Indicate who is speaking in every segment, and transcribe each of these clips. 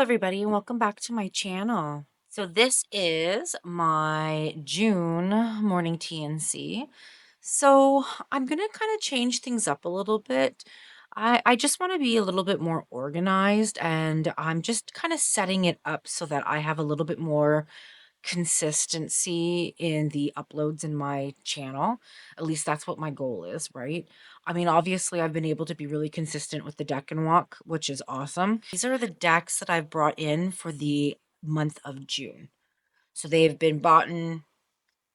Speaker 1: everybody, and welcome back to my channel. So this is my June morning TNC. So I'm gonna kind of change things up a little bit. I just want to be a little bit more organized, and I'm just kind of setting it up so that I have a little bit more consistency in the uploads in my channel. At least that's what my goal is, right? I mean, obviously, I've been able to be really consistent with the deck and walk, which is awesome. These are the decks that I've brought in for the month of June. So they've been bought in,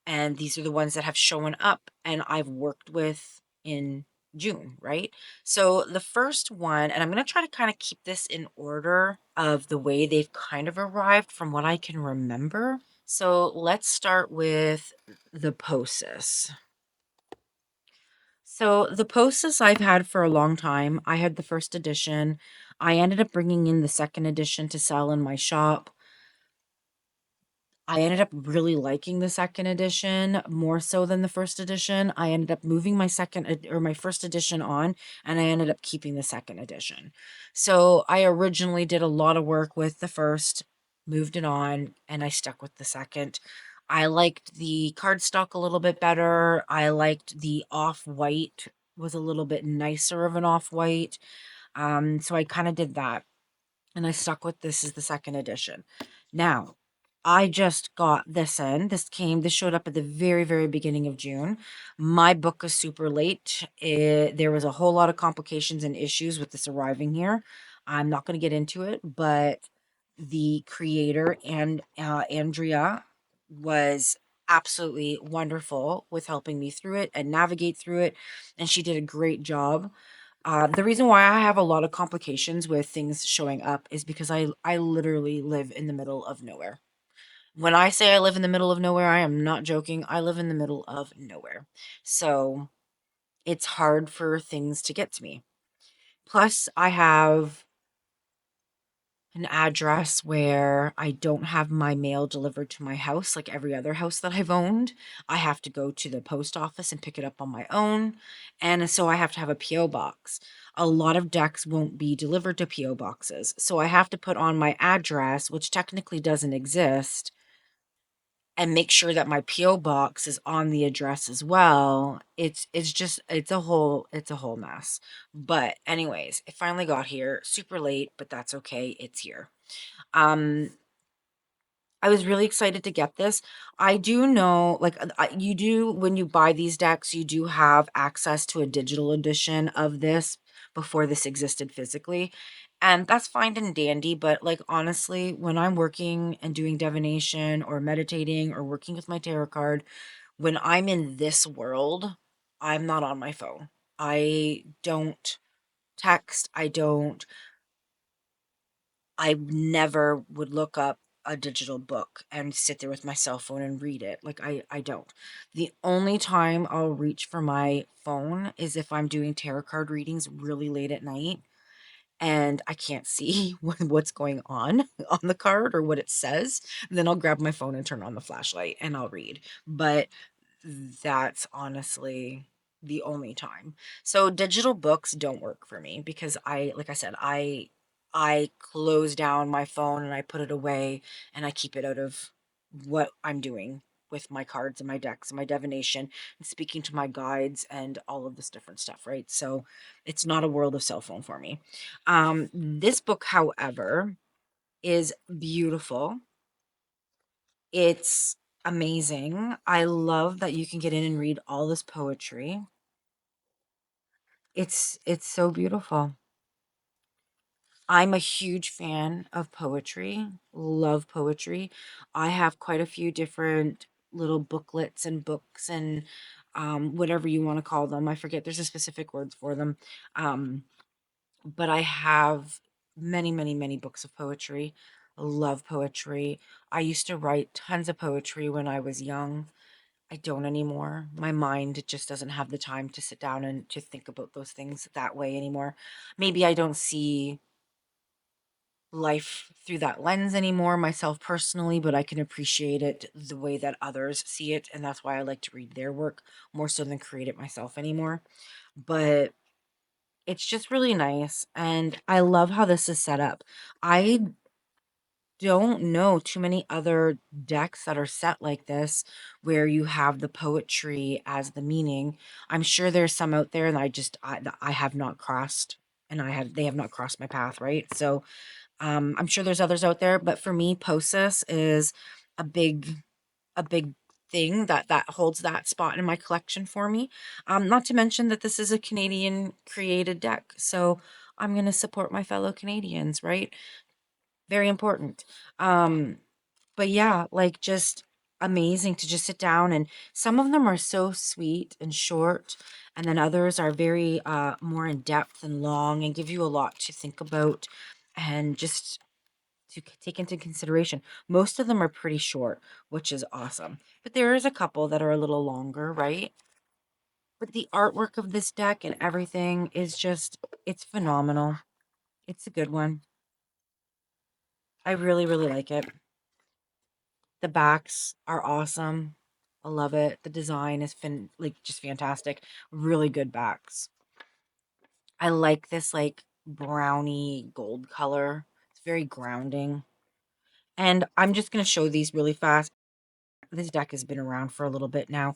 Speaker 1: and these are the ones that have shown up and I've worked with in June, right? So the first one, and I'm going to try to kind of keep this in order of the way they've kind of arrived from what I can remember. So let's start with the Posis. So the Posis I've had for a long time. I had the first edition. I ended up bringing in the second edition to sell in my shop. I ended up really liking the second edition more so than the first edition. I ended up moving my my first edition on, and I ended up keeping the second edition. So I originally did a lot of work with the first, moved it on, and I stuck with the second. I liked the cardstock a little bit better. I liked the off-white was a little bit nicer of an off-white. So I kind of did that, and I stuck with this as the second edition. Now, I just got this in. This showed up at the very, very beginning of June. My book is super late. There was a whole lot of complications and issues with this arriving here. I'm not going to get into it, but the creator and Andrea was absolutely wonderful with helping me through it and navigate through it, and she did a great job. The reason why I have a lot of complications with things showing up is because I literally live in the middle of nowhere. When I say I live in the middle of nowhere, I am not joking. I live in the middle of nowhere. So it's hard for things to get to me. Plus, I have an address where I don't have my mail delivered to my house like every other house that I've owned. I have to go to the post office and pick it up on my own. And so I have to have a P.O. box. A lot of decks won't be delivered to P.O. boxes. So I have to put on my address, which technically doesn't exist, and make sure that my P.O. box is on the address as well. It's a whole mess. But anyways, it finally got here super late, but that's okay. It's here. Um, I was really excited to get this. I do know, like, you do, when you buy these decks, you do have access to a digital edition of this before this existed physically. And that's fine and dandy, but like honestly, when I'm working and doing divination or meditating or working with my tarot card, when I'm in this world, I'm not on my phone. I don't text. I never would look up a digital book and sit there with my cell phone and read it. Like I don't. The only time I'll reach for my phone is if I'm doing tarot card readings really late at night and I can't see what's going on the card or what it says. Then I'll grab my phone and turn on the flashlight and I'll read. But that's honestly the only time. So digital books don't work for me because like I said, I close down my phone and I put it away and I keep it out of what I'm doing with my cards and my decks and my divination and speaking to my guides and all of this different stuff, right? So it's not a world of cell phone for me. This book, however, is beautiful. It's amazing. I love that you can get in and read all this poetry. It's so beautiful. I'm a huge fan of poetry. Love poetry. I have quite a few different little booklets and books and whatever you want to call them. I forget, there's a specific words for them. Um but I have many, many, many books of poetry. Love poetry. I used to write tons of poetry when I was young. I don't anymore. My mind just doesn't have the time to sit down and to think about those things that way anymore. Maybe I don't see life through that lens anymore myself personally, but I can appreciate it the way that others see it, and that's why I like to read their work more so than create it myself anymore. But it's just really nice, and I love how this is set up. I don't know too many other decks that are set like this where you have the poetry as the meaning. I'm sure there's some out there that I have not crossed, and they have not crossed my path, right? So I'm sure there's others out there, but for me, Posis is a big thing that holds that spot in my collection for me. Not to mention that this is a Canadian created deck, so I'm gonna support my fellow Canadians, right? Very important. Um, but yeah, like just amazing to just sit down, and some of them are so sweet and short, and then others are very more in depth and long and give you a lot to think about and just to take into consideration. Most of them are pretty short, which is awesome. But there is a couple that are a little longer, right? But the artwork of this deck and everything is just, it's phenomenal. It's a good one. I really, really like it. The backs are awesome. I love it. The design is just fantastic. Really good backs. I like this like brownie gold color. It's very grounding. And I'm just going to show these really fast. This deck has been around for a little bit now.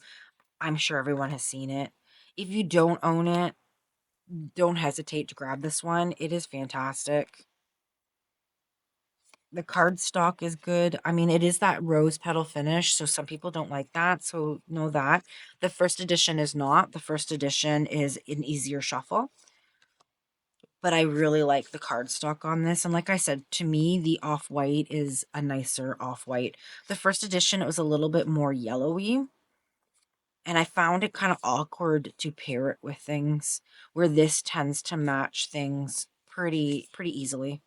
Speaker 1: I'm sure everyone has seen it. If you don't own it, don't hesitate to grab this one. It is fantastic. The card stock is good. I mean, it is that rose petal finish, so some people don't like that. So know that. The first edition is not. The first edition is an easier shuffle. But I really like the card stock on this. And like I said, to me, the off-white is a nicer off-white. The first edition, it was a little bit more yellowy. And I found it kind of awkward to pair it with things, where this tends to match things pretty easily.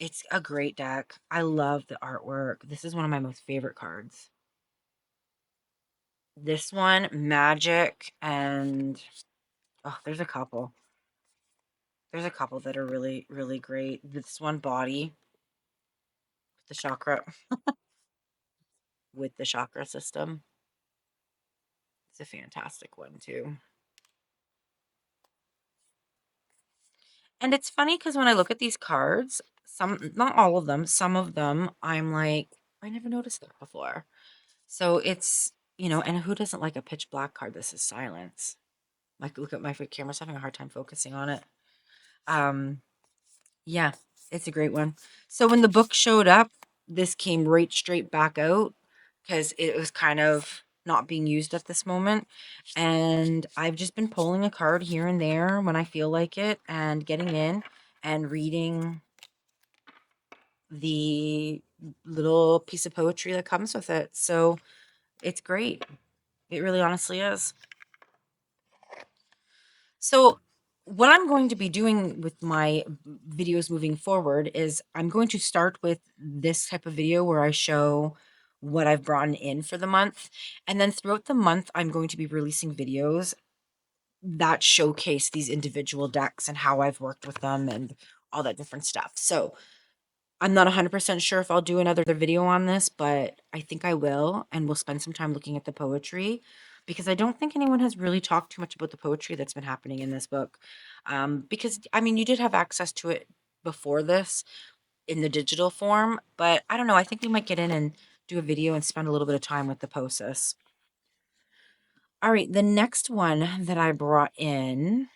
Speaker 1: It's a great deck. I love the artwork. This is one of my most favorite cards. This one, Magic, and oh, there's a couple. There's a couple that are really, really great. This one, Body, the chakra, with the chakra system. It's a fantastic one, too. And it's funny because when I look at these cards, not all of them, some of them, I'm like, I never noticed that before. So it's, and who doesn't like a pitch black card? This is silence. Like, look at my camera's having a hard time focusing on it. Um, yeah, it's a great one. So when the book showed up, this came right straight back out because it was kind of not being used at this moment. And I've just been pulling a card here and there when I feel like it and getting in and reading the little piece of poetry that comes with it. So it's great. It really honestly is. So, what I'm going to be doing with my videos moving forward is I'm going to start with this type of video where I show what I've brought in for the month. And then throughout the month, I'm going to be releasing videos that showcase these individual decks and how I've worked with them and all that different stuff. So, I'm not 100% sure if I'll do another video on this, but I think I will, and we'll spend some time looking at the poetry because I don't think anyone has really talked too much about the poetry that's been happening in this book. Because, I mean, you did have access to it before this in the digital form, but I don't know. I think we might get in and do a video and spend a little bit of time with the POSIS. All right, the next one that I brought in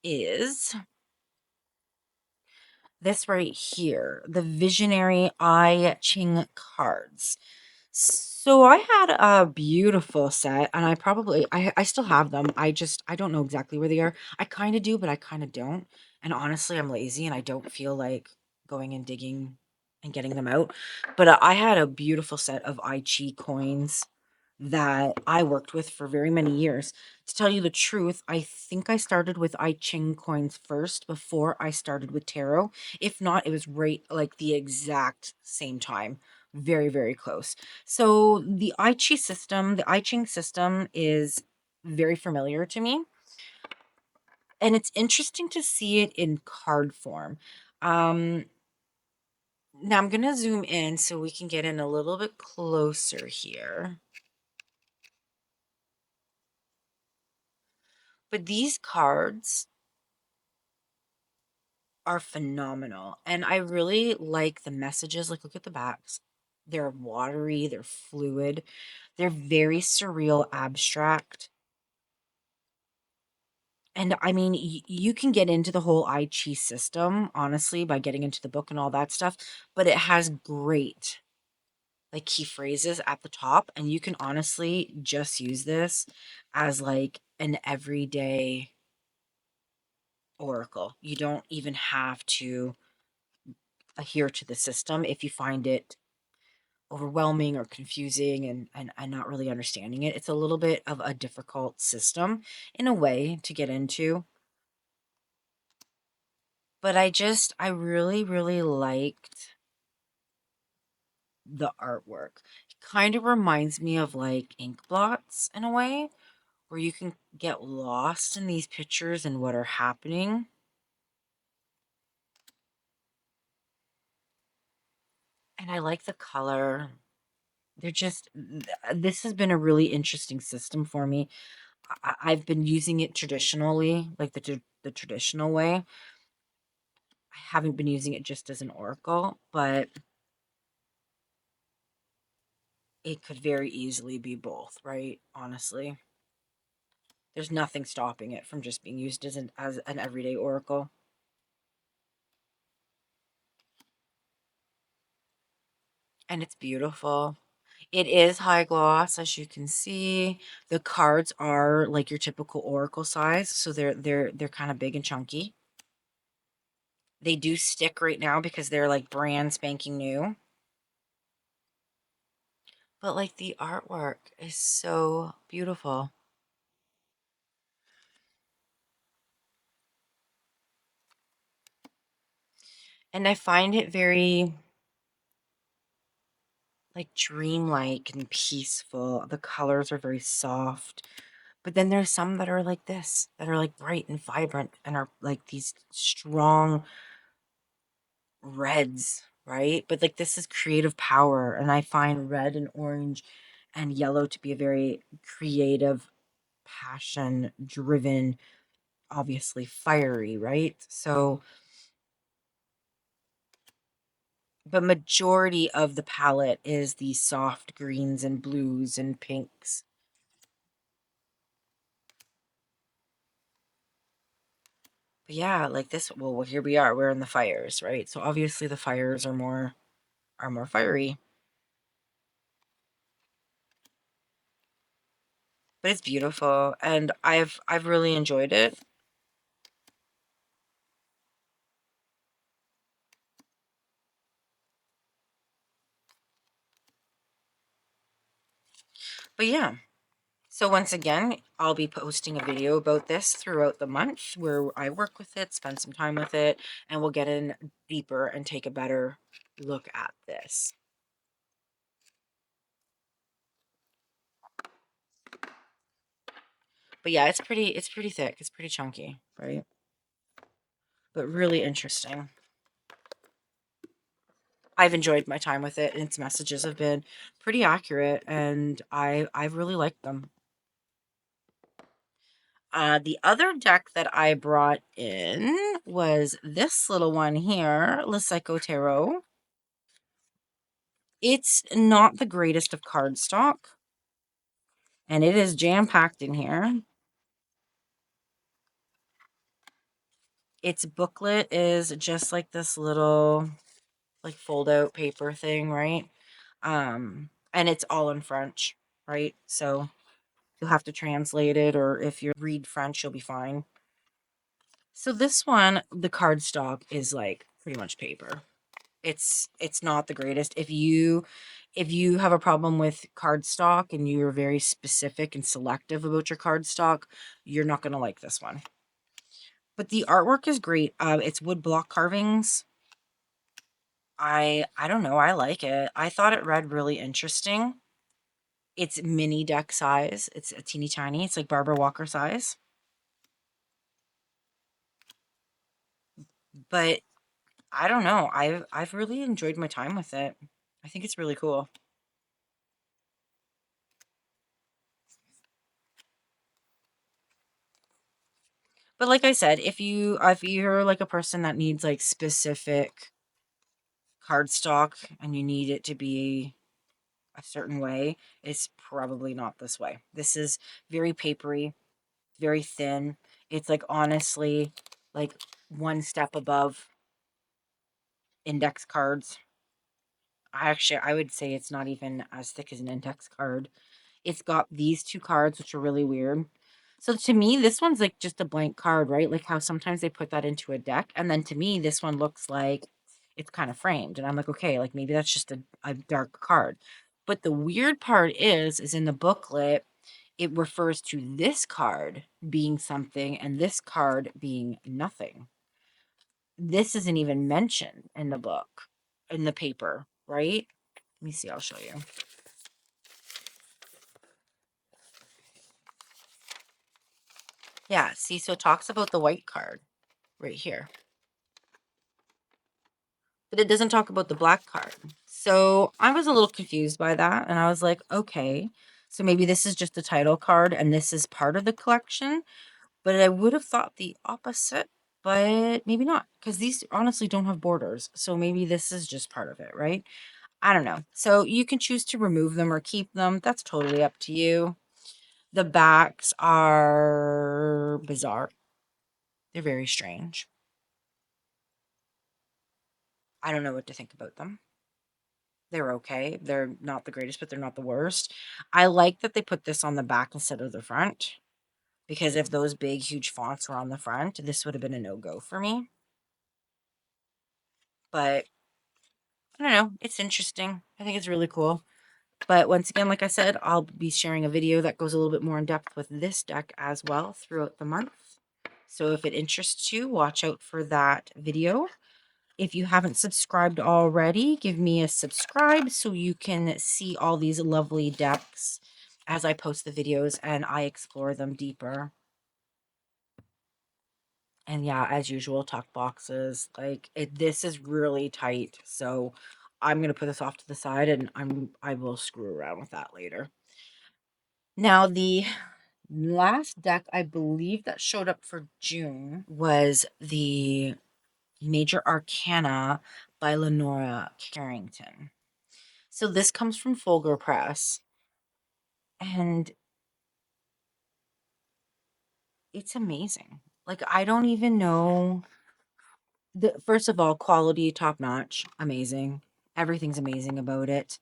Speaker 1: is this right here, the Visionary I Ching cards. So I had a beautiful set, and I still have them. I don't know exactly where they are. I kind of do, but I kind of don't. And honestly, I'm lazy and I don't feel like going and digging and getting them out. But I had a beautiful set of I Chi coins that I worked with for very many years. To tell you the truth, I think I started with I Ching coins first before I started with tarot. If not, it was right like the exact same time. Very, very close. So the I Ching system is very familiar to me. And it's interesting to see it in card form. Um, Now I'm gonna zoom in so we can get in a little bit closer here. But these cards are phenomenal. And I really like the messages. Like, look at the backs. They're watery, they're fluid, they're very surreal, abstract. And I mean, you can get into the whole I Chi system, honestly, by getting into the book and all that stuff, but it has great like key phrases at the top, and you can honestly just use this as like an everyday oracle. You don't even have to adhere to the system if you find it overwhelming or confusing and not really understanding it. It's a little bit of a difficult system in a way to get into. But I really, really liked the artwork. It kind of reminds me of like ink blots in a way, where you can get lost in these pictures and what are happening. And I like the color. They're just, this has been a really interesting system for me. I've been using it traditionally, like the traditional way. I haven't been using it just as an oracle, but it could very easily be both, right? Honestly, there's nothing stopping it from just being used as an everyday oracle. And it's beautiful. It is high gloss, as you can see. The cards are like your typical oracle size, so they're kind of big and chunky. They do stick right now because they're like brand spanking new. But like the artwork is so beautiful. And I find it very like dreamlike and peaceful. The colors are very soft. But then there's some that are like this, that are like bright and vibrant and are like these strong reds, right? But like this is creative power, and I find red and orange and yellow to be a very creative, passion driven, obviously fiery, right? So, but majority of the palette is these soft greens and blues and pinks. But yeah, like this, well, here we are, we're in the fires, right? So obviously the fires are more fiery, but it's beautiful and I've really enjoyed it. But yeah, so once again, I'll be posting a video about this throughout the month where I work with it, spend some time with it, and we'll get in deeper and take a better look at this. But yeah, it's pretty thick. It's pretty chunky, right? But really interesting. I've enjoyed my time with it, and its messages have been pretty accurate, and I've really liked them. The other deck that I brought in was this little one here, Le Psycho Tarot. It's not the greatest of cardstock, and it is jam-packed in here. Its booklet is just like this little like fold-out paper thing, right? And it's all in French, right? So you'll have to translate it, or if you read French, you'll be fine. So this one, the cardstock is like pretty much paper. It's not the greatest. If you have a problem with cardstock and you're very specific and selective about your cardstock, you're not gonna like this one. But the artwork is great. It's wood block carvings. I don't know. I like it. I thought it read really interesting. It's mini deck size. It's a teeny tiny. It's like Barbara Walker size. But I don't know. I've really enjoyed my time with it. I think it's really cool. But like I said, if you're like a person that needs like specific cardstock and you need it to be a certain way, it's probably not this way. This is very papery, very thin. It's like honestly like one step above index cards. I would say it's not even as thick as an index card. It's got these two cards, which are really weird. So to me, this one's like just a blank card, right? Like how sometimes they put that into a deck. And then to me, this one looks like it's kind of framed. And I'm like, okay, like maybe that's just a dark card. But the weird part is in the booklet, it refers to this card being something and this card being nothing. This isn't even mentioned in the book, in the paper, right? Let me see, I'll show you. Yeah, see, so it talks about the white card right here, but it doesn't talk about the black card. So I was a little confused by that, and I was like, okay, so maybe this is just the title card and this is part of the collection, but I would have thought the opposite, but maybe not, because these honestly don't have borders. So maybe this is just part of it, right? I don't know. So you can choose to remove them or keep them. That's totally up to you. The backs are bizarre. They're very strange. I don't know what to think about them. They're okay. They're not the greatest, but they're not the worst. I like that they put this on the back instead of the front, because if those big, huge fonts were on the front, this would have been a no-go for me. But I don't know. It's interesting. I think it's really cool. But once again, like I said, I'll be sharing a video that goes a little bit more in depth with this deck as well throughout the month. So if it interests you, watch out for that video. If you haven't subscribed already, give me a subscribe so you can see all these lovely decks as I post the videos and I explore them deeper. And yeah, as usual, talk boxes. Like this is really tight, so I'm gonna put this off to the side and I will screw around with that later. Now the last deck I believe that showed up for June was the Major Arcana by Lenora Carrington. So this comes from Folger Press, and it's amazing. Like I don't even know the first of all, quality top notch, amazing. Everything's amazing about it.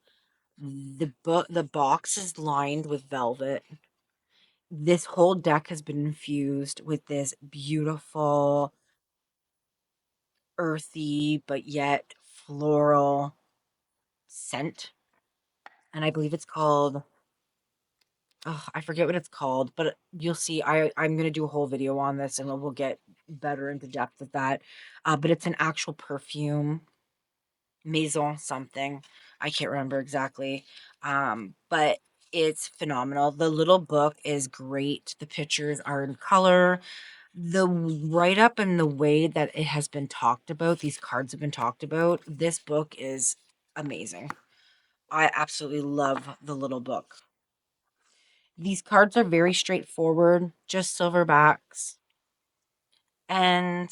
Speaker 1: The box is lined with velvet. This whole deck has been infused with this beautiful, earthy, but yet floral scent. And I believe it's called, oh, I forget what it's called, but you'll see. I'm gonna do a whole video on this, and we'll get better into depth with that. But it's an actual perfume, Maison something. I can't remember exactly. But it's phenomenal. The little book is great. The pictures are in color. The write up and the way that it has been talked about, these cards have been talked about. This book is amazing. I absolutely love the little book. These cards are very straightforward, just silverbacks. And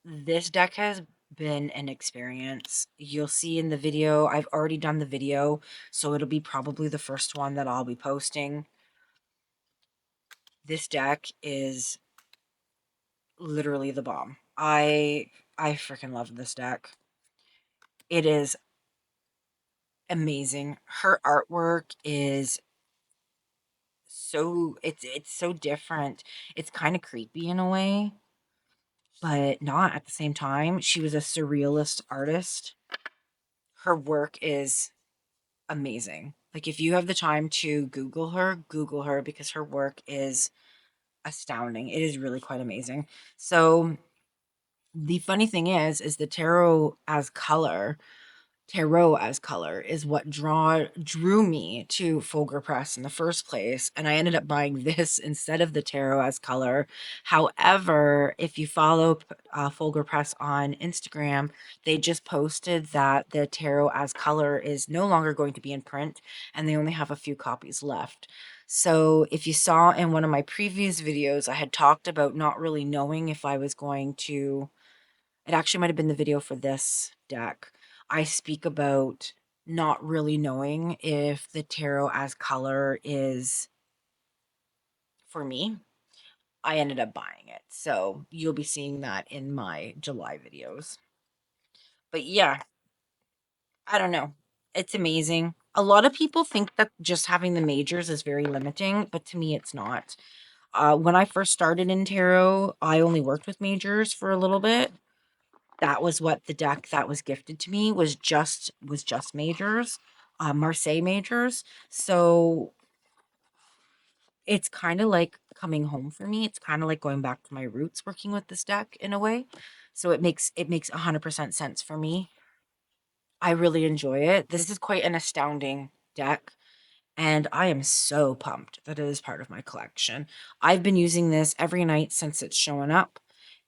Speaker 1: this deck has been an experience. You'll see in the video, I've already done the video, so it'll be probably the first one that I'll be posting. This deck is literally the bomb. I freaking love this deck. It is amazing. Her artwork is so it's so different. It's kind of creepy in a way, but not at the same time. She was a surrealist artist. Her work is amazing. Like if you have the time to Google her because her work is astounding. It is really quite amazing. So the funny thing is the tarot as color tarot as color is what drew me to Folger Press in the first place, and I ended up buying this instead of the tarot as color. However, if you follow Folger Press on Instagram, they just posted that the tarot as color is no longer going to be in print, and they only have a few copies left. So if you saw in one of my previous videos, I had talked about not really knowing if I was going to, it actually might have been the video for this deck. I speak about not really knowing if the tarot as color is for me. I ended up buying it. So you'll be seeing that in my July videos. But yeah, I don't know. It's amazing. A lot of people think that just having the majors is very limiting, but to me, it's not. When I first started in tarot, I only worked with majors for a little bit. That was what the deck that was gifted to me was just majors, Marseille majors. So it's kind of like coming home for me. It's kind of like going back to my roots working with this deck in a way. So it makes 100% sense for me. I really enjoy it. This is quite an astounding deck, and I am so pumped that it is part of my collection. I've been using this every night since it's showing up,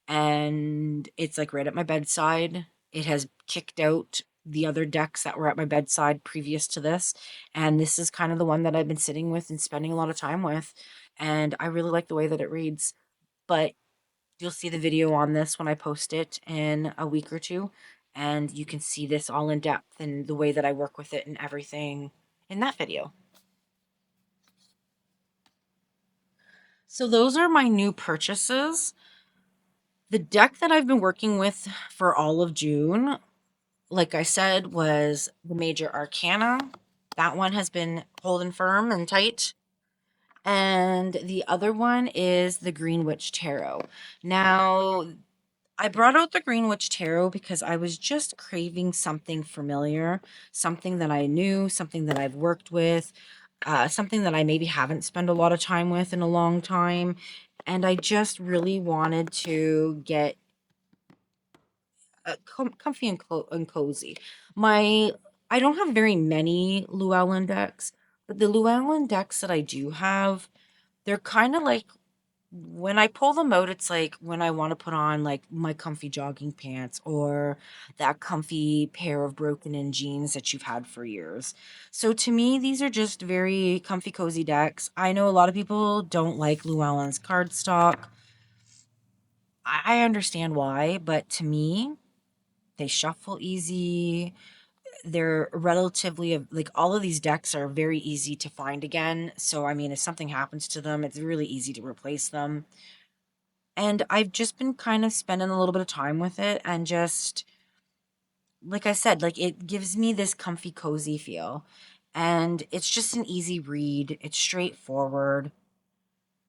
Speaker 1: and it's like right at my bedside. It has kicked out the other decks that were at my bedside previous to this, and this is kind of the one that I've been sitting with and spending a lot of time with, and I really like the way that it reads. But you'll see the video on this when I post it in a week or two, and you can see this all in depth and the way that I work with it and everything in that video. So those are my new purchases. The deck that I've been working with for all of June, like I said, was the Major Arcana. That one has been holding firm and tight. And the other one is the Green Witch Tarot. Now, I brought out the Green Witch Tarot because I was just craving something familiar, something that I knew, something that I've worked with, something that I maybe haven't spent a lot of time with in a long time. And I just really wanted to get comfy and, and cozy. My I don't have very many Llewellyn decks, but the Llewellyn decks that I do have, they're kind of like when I pull them out, it's like when I want to put on like my comfy jogging pants or that comfy pair of broken in jeans that you've had for years. So to me, these are just very comfy, cozy decks. I know a lot of people don't like Llewellyn's cardstock. I understand why, but to me, they shuffle easy. They're relatively like all of these decks are very easy to find again. So I mean, if something happens to them, it's really easy to replace them. And I've just been kind of spending a little bit of time with it and just like I said, like it gives me this comfy cozy feel. And it's just an easy read. It's straightforward.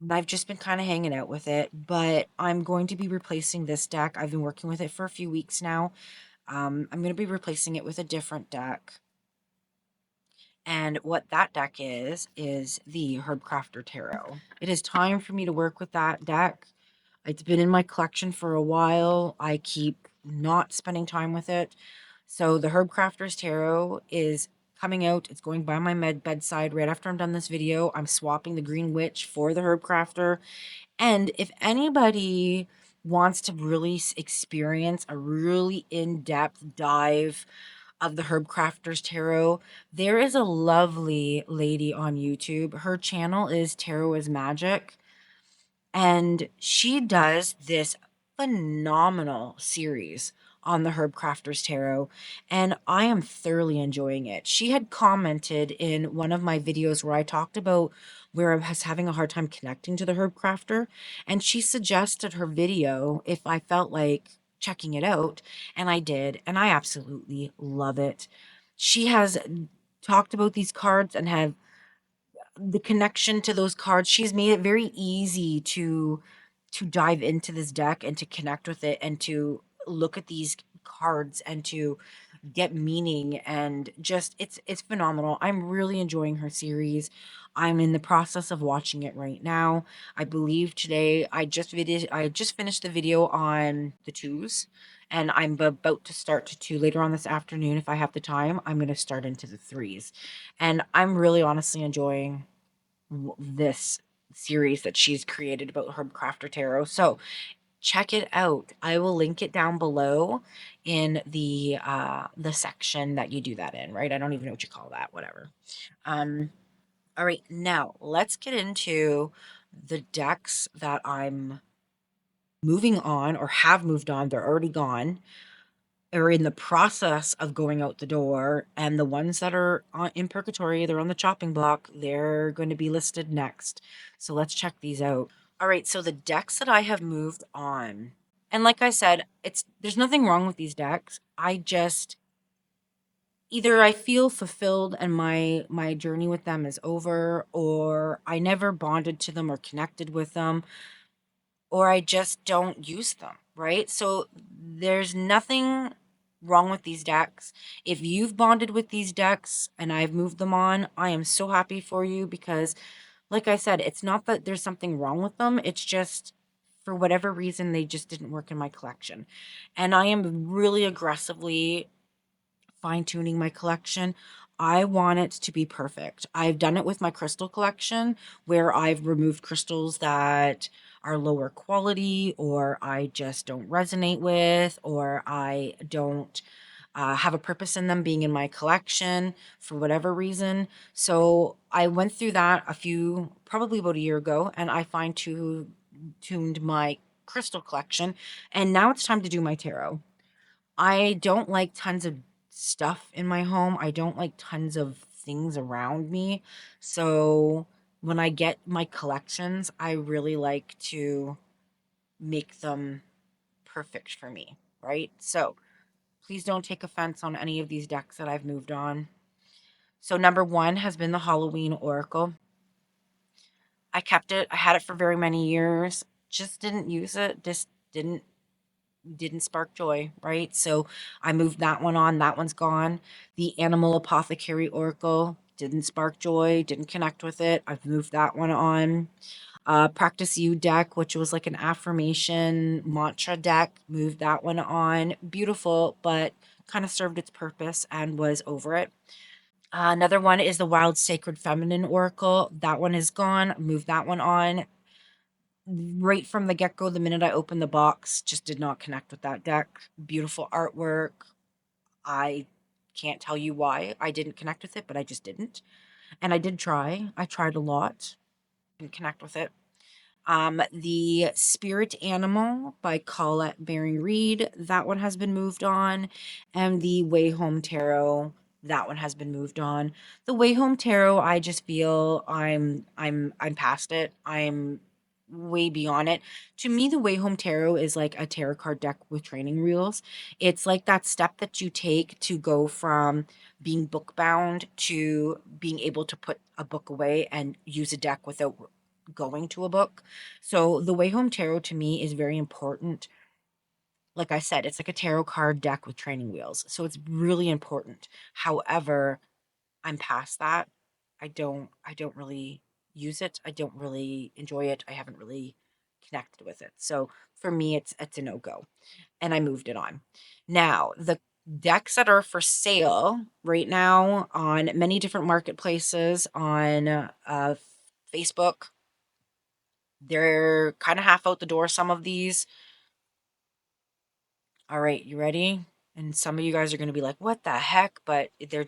Speaker 1: And I've just been kind of hanging out with it, but I'm going to be replacing this deck. I've been working with it for a few weeks now. I'm going to be replacing it with a different deck. And what that deck is the Herb Crafter Tarot. It is time for me to work with that deck. It's been in my collection for a while. I keep not spending time with it. So the Herb Crafter's Tarot is coming out. It's going by my bedside right after I'm done this video. I'm swapping the Green Witch for the Herb Crafter. And if anybody wants to really experience a really in-depth dive of the Herb Crafters Tarot, there is a lovely lady on YouTube. Her channel is Tarot is Magic, and she does this phenomenal series on the Herb Crafters Tarot, and I am thoroughly enjoying it. She had commented in one of my videos where I talked about where I was having a hard time connecting to the Herb Crafter, and she suggested her video if I felt like checking it out, and I did, and I absolutely love it. She has talked about these cards and have the connection to those cards. She's made it very easy to dive into this deck and to connect with it and to look at these cards and to get meaning, and just it's phenomenal. I'm really enjoying her series. I'm in the process of watching it right now. I believe today I just finished the video on the twos, and I'm about to start to two later on this afternoon. If I have the time, I'm going to start into the threes. And I'm really honestly enjoying this series that she's created about Herb Crafter Tarot. So check it out. I will link it down below in the section that you do that in, right? I don't even know what you call that, whatever. Um all right, now let's get into the decks that I'm moving on or have moved on. They're already gone or in the process of going out the door, and the ones that are in purgatory, they're on the chopping block. They're going to be listed next. So let's check these out. All right, so the decks that I have moved on, and like I said, it's there's nothing wrong with these decks. I just either I feel fulfilled and my journey with them is over, or I never bonded to them or connected with them, or I just don't use them, right? So there's nothing wrong with these decks. If you've bonded with these decks and I've moved them on, I am so happy for you because, like I said, it's not that there's something wrong with them. It's just for whatever reason, they just didn't work in my collection. And I am really aggressively fine tuning my collection. I want it to be perfect. I've done it with my crystal collection where I've removed crystals that are lower quality or I just don't resonate with or I don't have a purpose in them being in my collection for whatever reason. So I went through that probably about a year ago, and I fine tuned my crystal collection. And now it's time to do my tarot. I don't like tons of stuff in my home. I don't like tons of things around me. So when I get my collections, I really like to make them perfect for me, right? So please don't take offense on any of these decks that I've moved on. So number one has been the Halloween Oracle. I kept it. I had it for very many years. Just didn't use it. Just didn't spark joy, right? So I moved that one on. That one's gone. The Animal Apothecary Oracle didn't spark joy, didn't connect with it. I've moved that one on. Practice You deck, which was like an affirmation mantra deck, moved that one on. Beautiful, but kind of served its purpose and was over it. Another one is the Wild Sacred Feminine Oracle. That one is gone. Moved that one on right from the get go, the minute I opened the box, just did not connect with that deck. Beautiful artwork. I can't tell you why I didn't connect with it, but I just didn't. And I did try. I tried a lot. Didn't connect with it. The Spirit Animal by Colette Baring Reed, that one has been moved on. And the Way Home Tarot, that one has been moved on. The Way Home Tarot, I just feel I'm past it. I'm way beyond it. To me, the Way Home Tarot is like a tarot card deck with training wheels. It's like that step that you take to go from being book bound to being able to put a book away and use a deck without going to a book. So the Way Home Tarot to me is very important. Like I said, it's like a tarot card deck with training wheels. So it's really important. However, I'm past that. I don't really use it. I don't really enjoy it. I haven't really connected with it. So for me it's a no-go. And I moved it on. Now, the decks that are for sale right now on many different marketplaces on Facebook, they're kind of half out the door, some of these. All right, you ready? And some of you guys are going to be like, what the heck? But they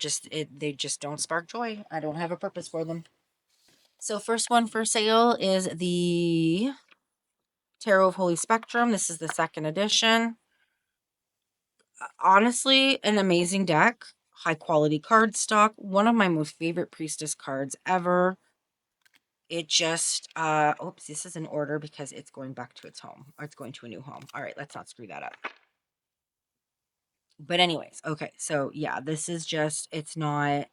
Speaker 1: just don't spark joy. I don't have a purpose for them. So first one for sale is the Tarot of Holy Spectrum. This is the second edition. Honestly, an amazing deck. High quality card stock. One of my most favorite priestess cards ever. It just, oops, this is in order because it's going back to its home. Or it's going to a new home. All right, let's not screw that up. But anyways, okay, so yeah, this is just it's not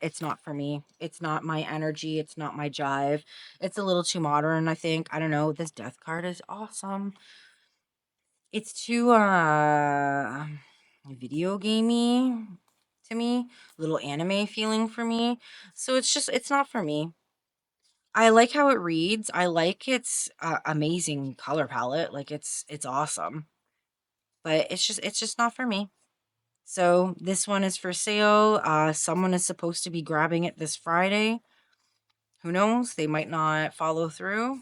Speaker 1: for me. It's not my energy, it's not my jive. It's a little too modern, I think. I don't know. This death card is awesome. It's too video gamey to me, little anime feeling for me. So it's not for me. I like how it reads. I like its amazing color palette. Like it's awesome. but it's just not for me. So this one is for sale. Someone is supposed to be grabbing it this Friday. Who knows? They might not follow through,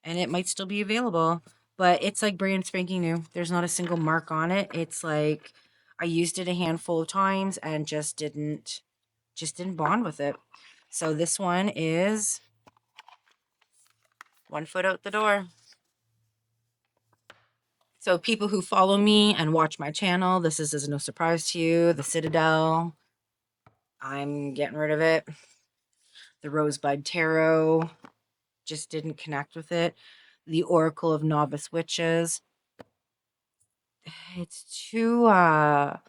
Speaker 1: and it might still be available. But it's like brand spanking new. There's not a single mark on it. It's like I used it a handful of times and just didn't bond with it. So this one is 1 foot out the door. So people who follow me and watch my channel, this is no surprise to you. The Citadel, I'm getting rid of it. The Rosebud Tarot, just didn't connect with it. The Oracle of Novice Witches, it's too I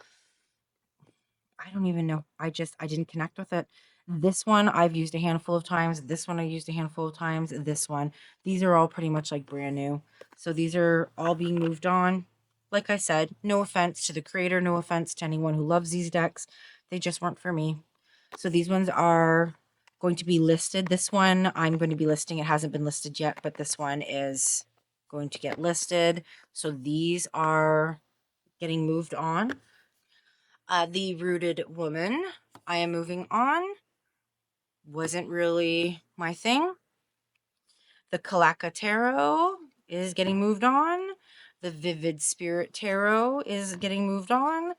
Speaker 1: don't even know. I didn't connect with it. This one I've used a handful of times. This one I used a handful of times. This one. These are all pretty much like brand new. So these are all being moved on. Like I said, no offense to the creator, no offense to anyone who loves these decks. They just weren't for me. So these ones are going to be listed. This one I'm going to be listing. It hasn't been listed yet, but this one is going to get listed. So these are getting moved on. The Rooted Woman, I am moving on. Wasn't really my thing. The Kalaka Tarot is getting moved on. The Vivid Spirit Tarot is getting moved on.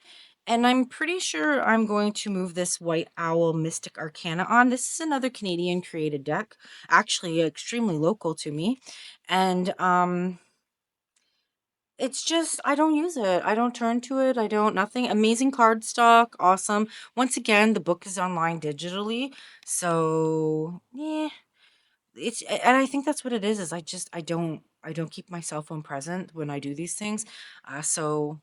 Speaker 1: And I'm pretty sure I'm going to move this White Owl Mystic Arcana on. This is another Canadian created deck, actually extremely local to me. And it's just, I don't use it. I don't turn to it. I don't, nothing. Amazing card stock. Awesome. Once again, the book is online digitally. So, yeah, and I think that's what it is I don't keep my cell phone present when I do these things. So,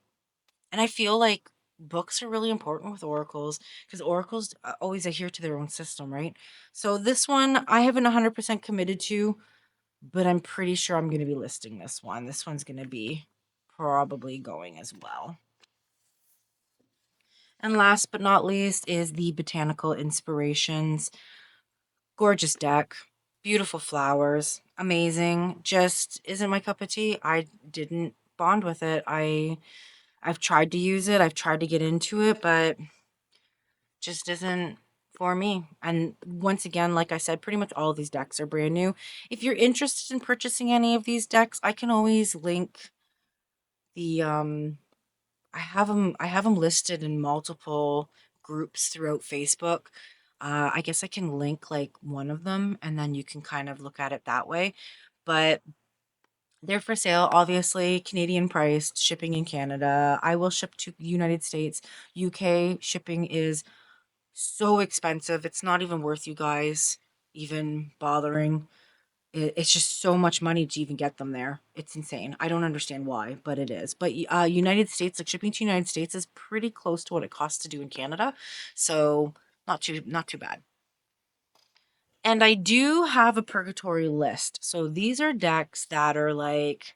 Speaker 1: and I feel like books are really important with oracles because oracles always adhere to their own system, right? So this one I haven't 100% committed to, but I'm pretty sure I'm going to be listing this one. This one's going to be probably going as well. And last but not least is the Botanical Inspirations. Gorgeous deck, beautiful flowers, amazing. Just isn't my cup of tea. I didn't bond with it. I've tried to use it. I've tried to get into it, but just isn't for me. And once again, like I said, pretty much all of these decks are brand new. If you're interested in purchasing any of these decks, I can always link the I have them listed in multiple groups throughout Facebook. I guess I can link like one of them and then you can kind of look at it that way. But they're for sale, obviously, Canadian priced, shipping in Canada. I will ship to the United States. UK shipping is so expensive. It's not even worth you guys even bothering. It's just so much money to even get them there. It's insane. I don't understand why, but it is. But United States, like shipping to United States is pretty close to what it costs to do in Canada. So not too bad. And I do have a purgatory list. So these are decks that are like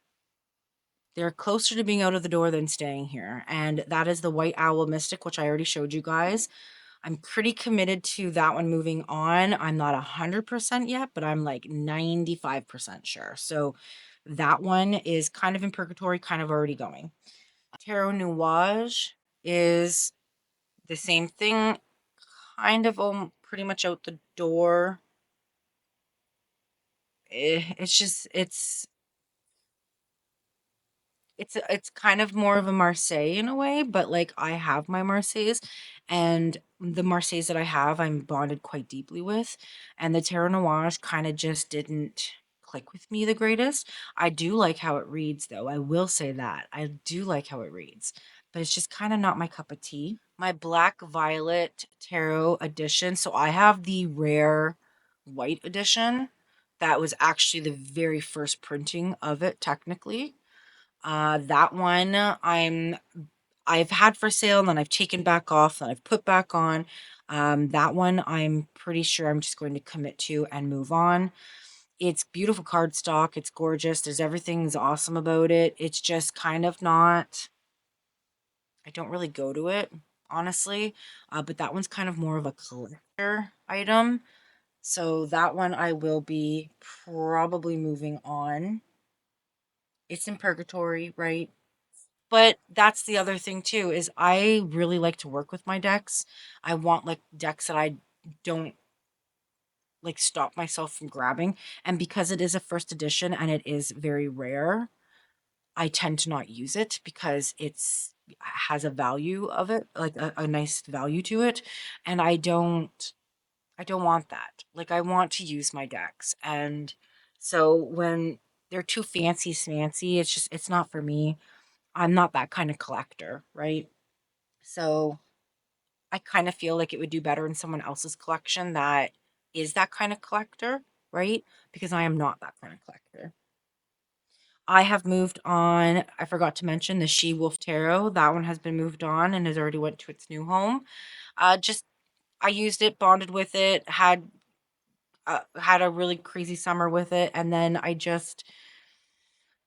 Speaker 1: they're closer to being out of the door than staying here. And that is the White Owl Mystic, which I already showed you guys. I'm pretty committed to that one moving on. I'm not 100% yet, but I'm like 95% sure. So that one is kind of in purgatory, kind of already going. Tarot Nuage is the same thing, kind of pretty much out the door. It's just it's kind of more of a Marseille in a way, but like I have my Marseilles and the Marseilles that I have, I'm bonded quite deeply with. And the Tarot Noir kind of just didn't click with me the greatest. I do like how it reads though. I will say that. I do like how it reads, but it's just kind of not my cup of tea. My Black Violet Tarot edition. So I have the rare white edition. That was actually the very first printing of it, technically. That one I've had for sale and then I've taken back off and I've put back on. That one I'm pretty sure I'm just going to commit to and move on. It's beautiful cardstock. It's gorgeous. There's everything's awesome about it. It's just kind of not. I don't really go to it honestly, but that one's kind of more of a collector item. So that one I will be probably moving on. It's in purgatory, right? But that's the other thing too, is I really like to work with my decks. I want like decks that I don't like stop myself from grabbing. And because it is a first edition and it is very rare, I tend to not use it because it's has a value of it, like a nice value to it. And I don't want that. Like I want to use my decks. And so when they're too fancy smancy, it's not for me. I'm not that kind of collector, right? So I kind of feel like it would do better in someone else's collection that is that kind of collector, right? Because I am not that kind of collector. I have moved on. I forgot to mention the She Wolf Tarot. That one has been moved on and has already went to its new home. Just I used it, bonded with it, had a really crazy summer with it, and then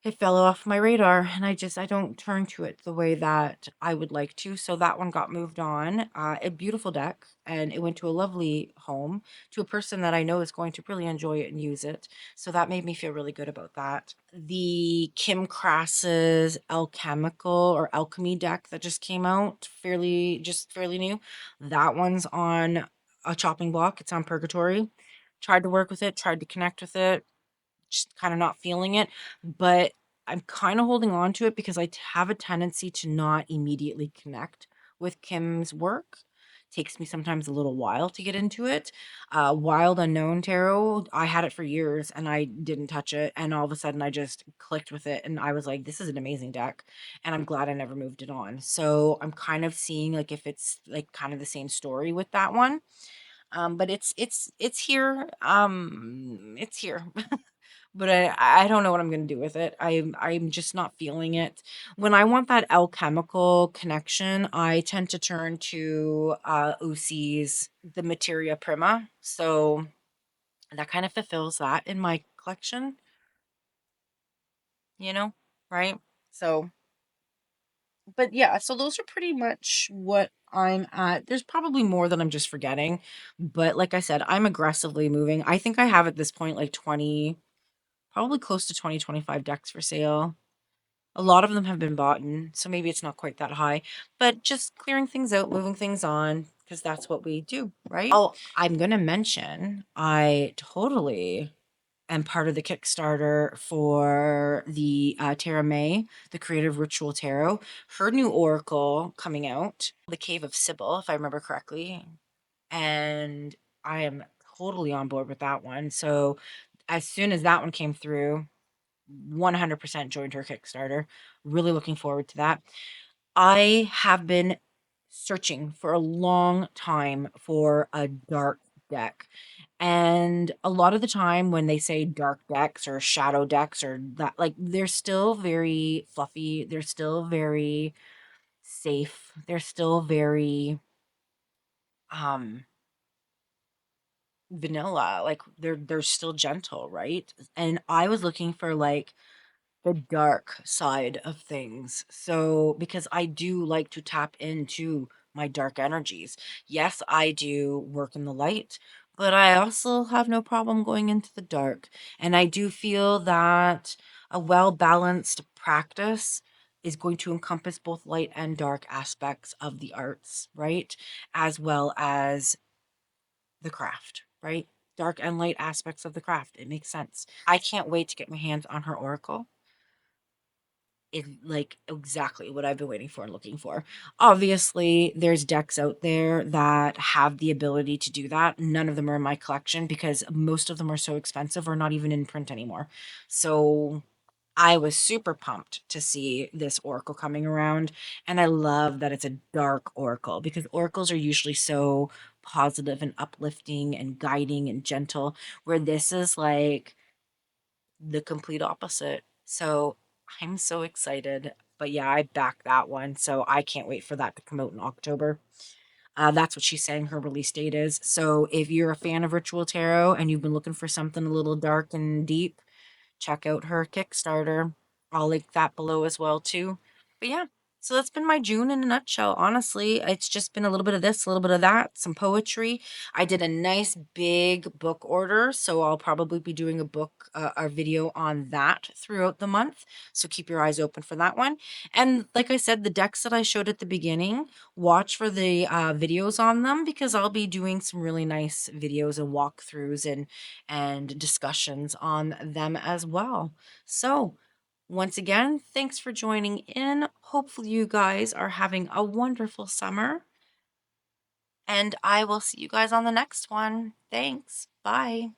Speaker 1: it fell off my radar, and I don't turn to it the way that I would like to. So that one got moved on. A beautiful deck, and it went to a lovely home to a person that I know is going to really enjoy it and use it. So that made me feel really good about that. The Kim Crass's Alchemical or Alchemy deck that just came out, fairly new. That one's on a chopping block. It's on Purgatory. Tried to work with it, tried to connect with it, just kind of not feeling it. But I'm kind of holding on to it because have a tendency to not immediately connect with Kim's work. Takes me sometimes a little while to get into it. Wild Unknown Tarot, I had it for years and I didn't touch it. And all of a sudden I just clicked with it and I was like, this is an amazing deck. And I'm glad I never moved it on. So I'm kind of seeing like if it's like kind of the same story with that one. But it's here. It's here. But I don't know what I'm gonna do with it. I'm just not feeling it. When I want that alchemical connection, I tend to turn to Usi's The Materia Prima. So that kind of fulfills that in my collection, you know, right? So but yeah, so those are pretty much what I'm at. There's probably more that I'm just forgetting, but like I said, I'm aggressively moving. I think I have at this point like 20, probably close to 20, 25 decks for sale. A lot of them have been bought in, so maybe it's not quite that high, but just clearing things out, moving things on, because that's what we do, right? Oh, I'm going to mention I totally am part of the Kickstarter for the Tara May, the Creative Ritual Tarot. Her new oracle coming out, The Cave of Sybil, if I remember correctly. And I am totally on board with that one. So as soon as that one came through, 100% joined her Kickstarter. Really looking forward to that. I have been searching for a long time for a dark deck. And a lot of the time when they say dark decks or shadow decks or that, like they're still very fluffy, they're still very safe, they're still very um vanilla, like they're still gentle, right? And I was looking for like the dark side of things. So, because I do like to tap into my dark energies. Yes, I do work in the light, but I also have no problem going into the dark. And I do feel that a well balanced practice is going to encompass both light and dark aspects of the arts, right? As well as the craft, right? Dark and light aspects of the craft. It makes sense. I can't wait to get my hands on her oracle. Is like exactly what I've been waiting for and looking for. Obviously, there's decks out there that have the ability to do that. None of them are in my collection because most of them are so expensive or not even in print anymore. So I was super pumped to see this oracle coming around. And I love that it's a dark oracle because oracles are usually so positive and uplifting and guiding and gentle, where this is like the complete opposite. So I'm so excited. But yeah, I back that one. So I can't wait for that to come out in October. That's what she's saying her release date is. So if you're a fan of Ritual Tarot and you've been looking for something a little dark and deep, check out her Kickstarter. I'll link that below as well too. But yeah. So that's been my June in a nutshell. Honestly, it's just been a little bit of this, a little bit of that, some poetry. I did a nice big book order, so I'll probably be doing a video on that throughout the month. So keep your eyes open for that one. And like I said, the decks that I showed at the beginning, watch for the videos on them because I'll be doing some really nice videos and walkthroughs and discussions on them as well. So once again, thanks for joining in. Hopefully, you guys are having a wonderful summer, and I will see you guys on the next one. Thanks. Bye.